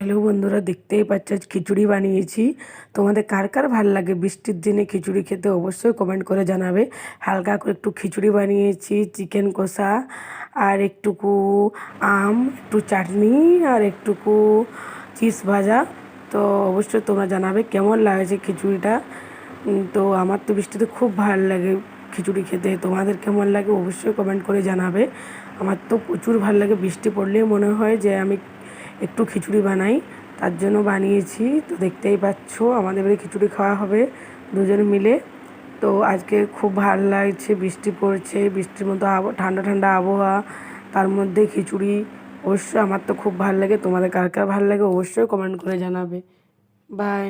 Hello বন্ধুরা, দেখতেই পাচ্ছ আজ খিচুড়ি বানিয়েছি। তোমাদের কার কার ভাল লাগে বৃষ্টির দিনে খিচুড়ি খেতে অবশ্যই কমেন্ট করে জানাবে। হালকা করে একটু খিচুড়ি বানিয়েছি, চিকেন কষা আর একটুকু আম, একটু চাটনি আর একটুকু চিজ ভাজা। তো অবশ্যই তোমরা জানাবে কেমন লাগছে খিচুড়িটা। তো আমার তো বৃষ্টিতে খুব ভালো লাগে খিচুড়ি খেতে। তোমাদের কেমন লাগে অবশ্যই কমেন্ট করে জানাবে। আমার তো প্রচুর ভালো লাগে, বৃষ্টি পড়লেই মনে হয় যে আমি একটু খিচুড়ি বানাই, তার জন্য বানিয়েছি। তো দেখতেই পাচ্ছ আমাদের বাড়ি খিচুড়ি খাওয়া হবে দুজন মিলে। তো আজকে খুব ভালো লাগছে, বৃষ্টি পড়ছে, বৃষ্টির মতো ঠান্ডা ঠান্ডা আবহাওয়া, তার মধ্যে খিচুড়ি। অবশ্যই আমার তো খুব ভালো লাগে, তোমাদের কার কার ভালো লাগে অবশ্যই কমেন্ট করে জানাবে। বাই।